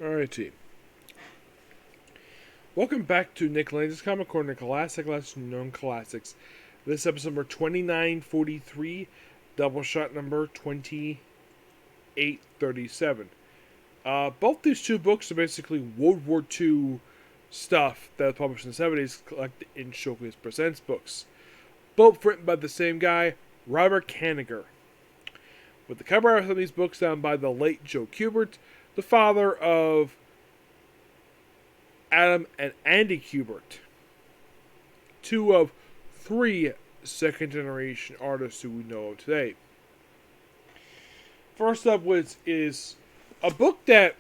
Alrighty. Welcome back to Nick Lenz's Comic Corner, Classic Lesson Known Classics. This episode number 2943, Doubleshot number 2837. Both these two books are basically World War II stuff that was published in the 70s, collected in Showcase Presents books. Both written by the same guy, Robert Kanigher. With the cover art of these books done by the late Joe Kubert, the father of Adam and Andy Kubert, two of three second-generation artists who we know of today. First up is a book that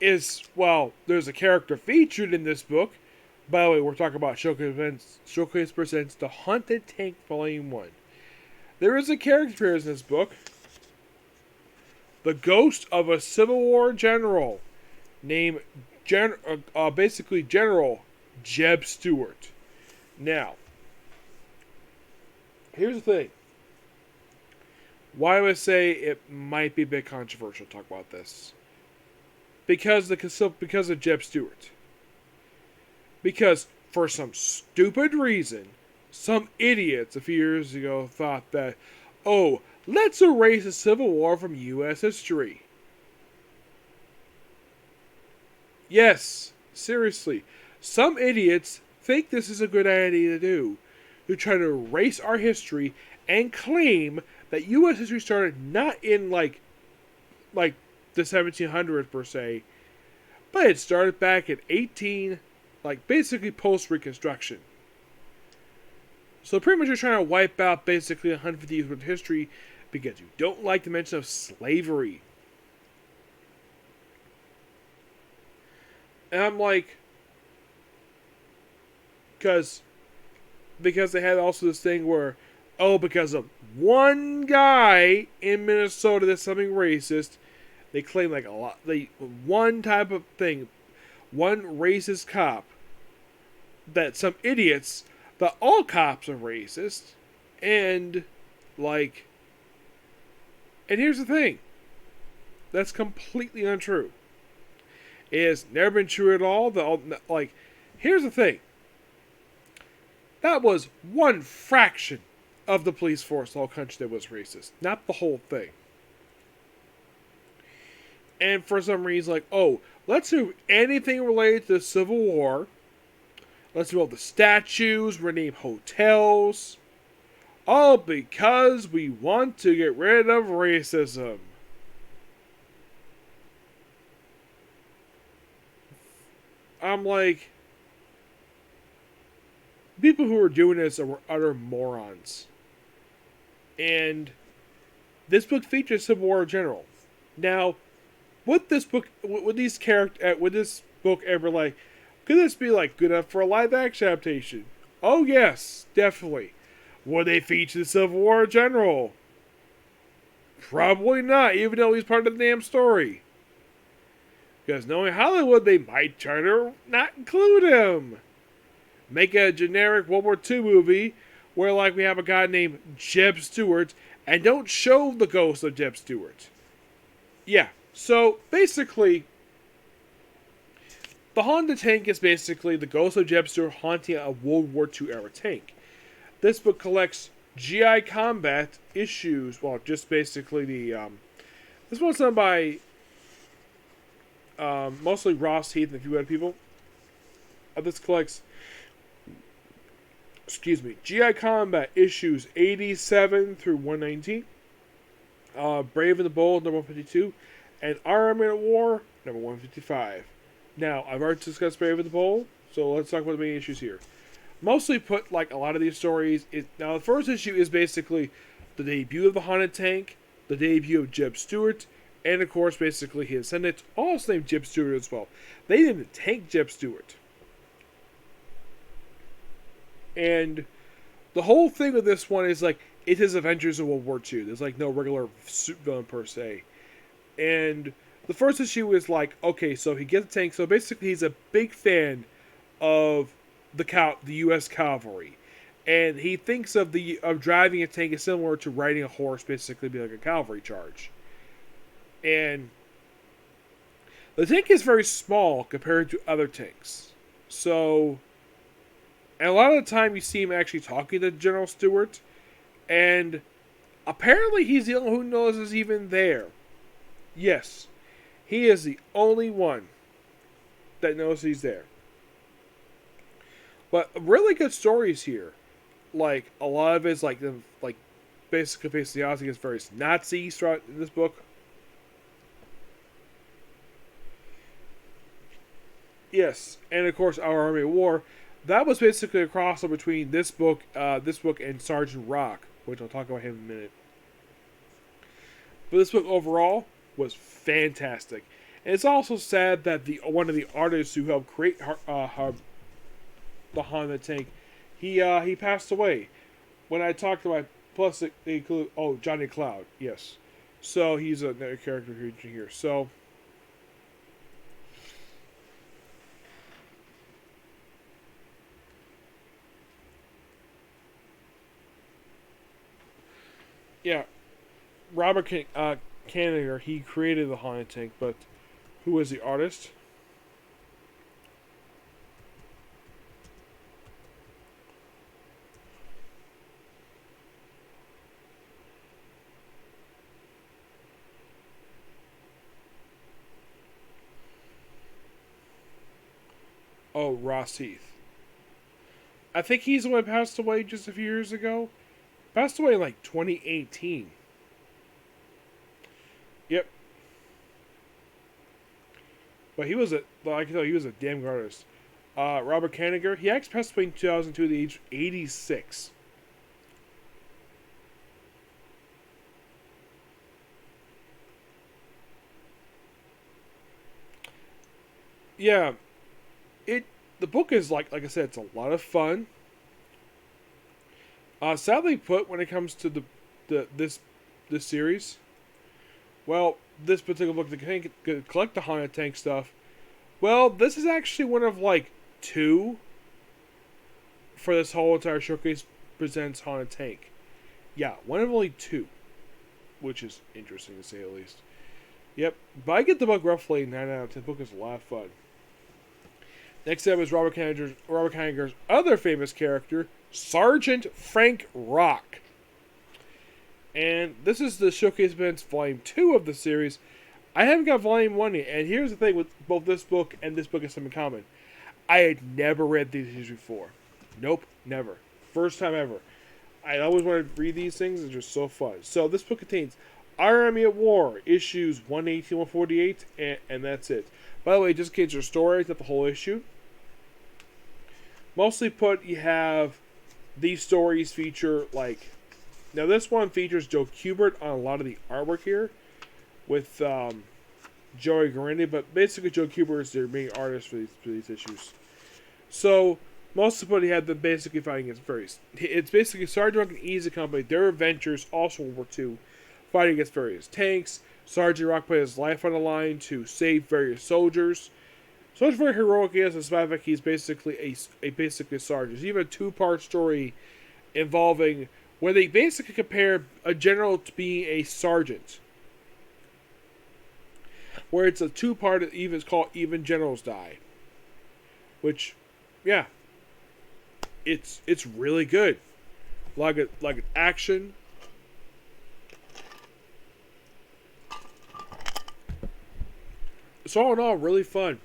is, well, there's a character featured in this book. By the way, we're talking about Showcase Presents The Haunted Tank Volume 1. There is a character appears in this book, the ghost of a Civil War general named basically General Jeb Stuart. Now, here's the thing. Why do I say it might be a bit controversial to talk about this? Because of Jeb Stuart. Because for some stupid reason, some idiots a few years ago thought that, oh, let's erase the Civil War from U.S. history. Yes, seriously. Some idiots think this is a good idea to do. To try to erase our history and claim that U.S. history started not in like the 1700s per se, but it started back in basically post-Reconstruction. So pretty much you're trying to wipe out basically 150 years of history because you don't like the mention of slavery. And I'm like, because they had also this thing where, oh, because of one guy in Minnesota that's something racist, they claim like one type of thing, one racist cop, that some idiots thought all cops are racist, and here's the thing, that's completely untrue. It has never been true at all. Here's the thing. That was one fraction of the police force in the whole country that was racist, not the whole thing. And for some reason, let's do anything related to the Civil War. Let's do all the statues, rename hotels. All because we want to get rid of racism. I'm like, people who are doing this are utter morons. And this book features Civil War general. Now, would this book ever could this be good enough for a live action adaptation? Oh yes, definitely. Would they feature the Civil War general? Probably not, even though he's part of the damn story. Because knowing Hollywood, they might try to not include him. Make a generic World War II movie where we have a guy named Jeb Stuart and don't show the ghost of Jeb Stuart. Yeah, so basically, the Haunted Tank is basically the ghost of Jeb Stuart haunting a World War II era tank. This book collects GI combat issues, just basically this one's done by mostly Ross Heath and a few other people. This collects, GI Combat issues 87 through 119, Brave and the Bold number 152, and Our Army at War number 155. Now, I've already discussed Brave and the Bold, so let's talk about the main issues here. Mostly put a lot of these stories. Now, the first issue is basically the debut of the Haunted Tank, the debut of Jeb Stuart, and of course, basically his descendants, also named Jeb Stuart as well. They didn't tank Jeb Stuart. And the whole thing with this one is it is Avengers of World War II. There's no regular villain per se. And the first issue is okay, so he gets a tank. So basically, he's a big fan of the U.S. cavalry, and he thinks of driving a tank is similar to riding a horse, basically be like a cavalry charge. And The tank is very small compared to other tanks. So, and a lot of the time you see him actually talking to General Stewart, and apparently he's the only one who knows he's even there. Yes, he is the only one that knows he's there. But really good stories here. Like, a lot of it's like basically facing the odds against various Nazis throughout in this book. Yes, and of course Our Army of War. That was basically a crossover between this book, and Sergeant Rock, which I'll talk about him in a minute. But this book overall was fantastic, and it's also sad that one of the artists who helped create the Honda tank, he passed away. When I talked to my plus, they include Johnny Cloud, yes. So he's another character here. So. Yeah, Robert Kanigher, he created the Haunted Tank, but who was the artist? Oh, Ross Heath. I think he's the one who passed away just a few years ago. Passed away in like 2018. Yep. But he was I can tell you, he was a damn good artist. Robert Kanigher, he actually passed away in 2002 at the age of 86. Yeah, the book is like I said, it's a lot of fun. Sadly put, when it comes to this series, well, this particular book, the collect the Haunted Tank stuff. Well, this is actually one of like two for this whole entire showcase presents Haunted Tank. Yeah, one of only two, which is interesting to say the least. Yep, but I get the book roughly 9 out of 10. The book is a lot of fun. Next up is Robert Kanigher's other famous character, Sergeant Frank Rock. And this is the Showcase Events Volume 2 of the series. I haven't got Volume 1 yet, and here's the thing with both this book and this book has something in common. I had never read these issues before. Nope, never. First time ever. I always wanted to read these things, it's just so fun. So this book contains Our Army at War, issues 118, 148, and that's it. By the way, just in case your story, it's not the whole issue. Mostly put, you have these stories feature, like, now this one features Joe Kubert on a lot of the artwork here, with Joey Garandi, but basically Joe Kubert is their main artist for these issues. So, mostly put, he had them basically fighting against various, it's basically Sergeant Rock and Easy Company, their adventures, also World War II, fighting against various tanks. Sergeant Rock put his life on the line to save various soldiers. So it's very heroic, he has, despite the fact he's basically a sergeant. There's even a two-part story involving where they basically compare a general to being a sergeant. Where it's a two-part, it's called Even Generals Die. Which, yeah, it's really good. Like an action. So all in all, really fun.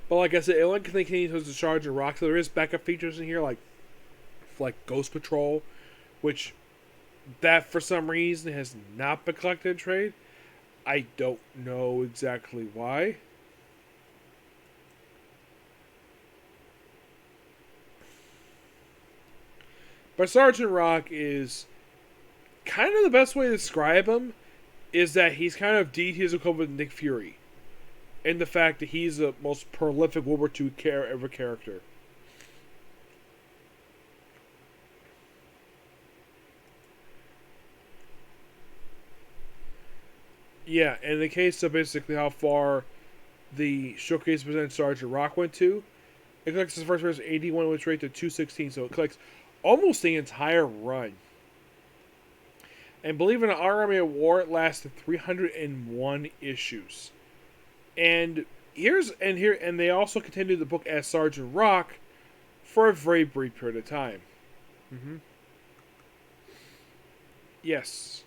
But like I said, it only continues to Sergeant Rock, so there is backup features in here like Ghost Patrol, which that for some reason has not been collected in trade. I don't know exactly why. But Sergeant Rock is kind of the best way to describe him is that he's kind of DT's equivalent with Nick Fury. And the fact that he's the most prolific World War II ever character. Yeah, and in the case of basically how far the Showcase presents Sergeant Rock went to, it collects his first version 81, which rated to 216, so it collects almost the entire run. And believe it or not, Our Army at War, it lasted 301 issues. And and they also continued the book as Sergeant Rock for a very brief period of time. Mm-hmm. Yes.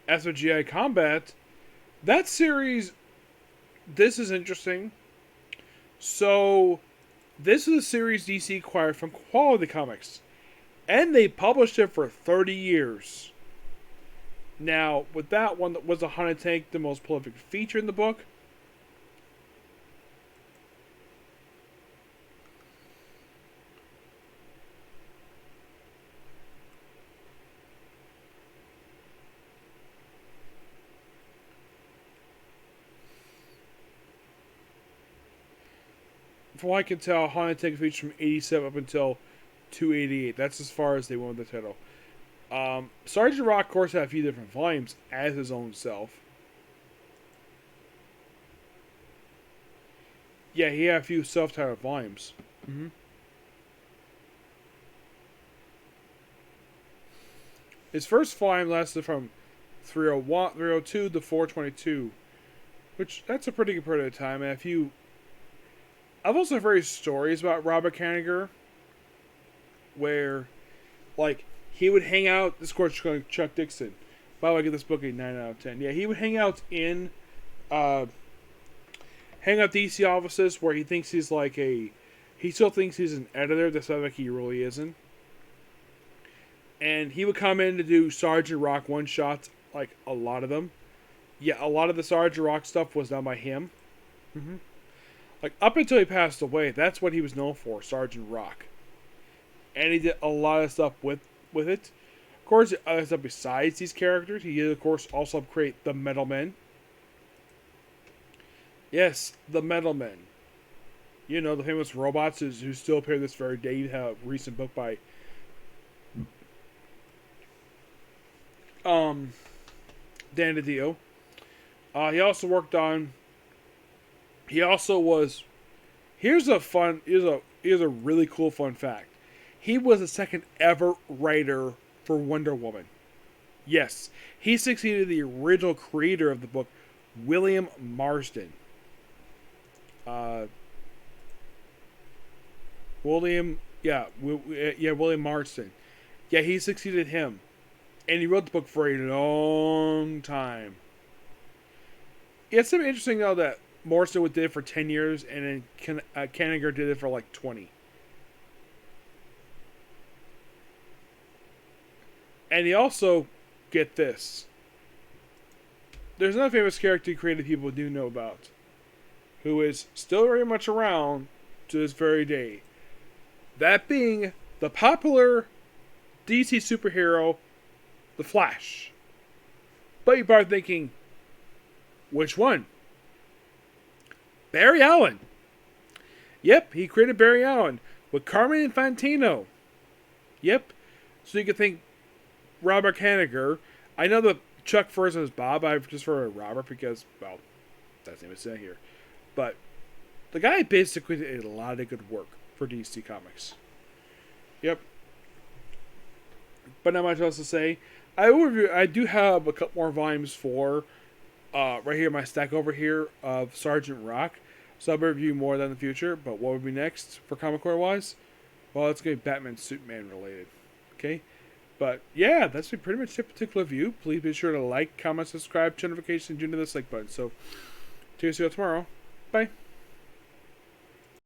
As for GI Combat, that series, this is interesting. So, this is a series DC acquired from Quality Comics, and they published it for 30 years. Now, with that one, was a Haunted Tank the most prolific feature in the book? From what I can tell, Haunted Tank featured from 87 up until 288. That's as far as they went with the title. Sergeant Rock, of course, had a few different volumes as his own self. Yeah, he had a few self-titled volumes. Mm-hmm. His first volume lasted from 302 to 422, which that's a pretty good period of time. And I've also heard stories about Robert Kanigher where, like, he would hang out. This course Chuck Dixon. By the way, I give this book a 9 out of 10. Yeah, he would hang out in, DC offices where he thinks he's like he still thinks he's an editor, despite like he really isn't. And he would come in to do Sergeant Rock one shots, like a lot of them. Yeah, a lot of the Sergeant Rock stuff was done by him. Mm-hmm. Like up until he passed away, that's what he was known for, Sergeant Rock. And he did a lot of stuff with it. Of course, other stuff besides these characters, he did, of course, also create the Metal Men. Yes, the Metal Men. You know, the famous robots who still appear this very day. You have a recent book by Dan DiDio. He also worked on. He also was. Here's a really cool fun fact. He was the second ever writer for Wonder Woman. Yes, he succeeded the original creator of the book, William Marsden. William Marsden. Yeah, he succeeded him, and he wrote the book for a long time. It's something interesting though that Marsden did it for 10 years, and then Kanigher did it for like 20. And he also, get this, there's another famous character creative people do know about, who is still very much around to this very day. That being the popular DC superhero, The Flash. But you're probably thinking, which one? Barry Allen. Yep, he created Barry Allen with Carmine Infantino. Yep. So you could think Robert Kanigher. I know that Chuck first is Bob. I've just referred to Robert because, well, that's the name it's in here. But the guy basically did a lot of good work for DC Comics. Yep. But not much else to say. I do have a couple more volumes for right here, my stack over here of Sergeant Rock. So I'll review more of that in the future. But what would be next for Comic Core wise? Well, it's going to be Batman Superman related. Okay? But yeah, that's pretty much it particular view. Please be sure to like, comment, subscribe, turn notifications, and do this like button. So, see you tomorrow. Bye.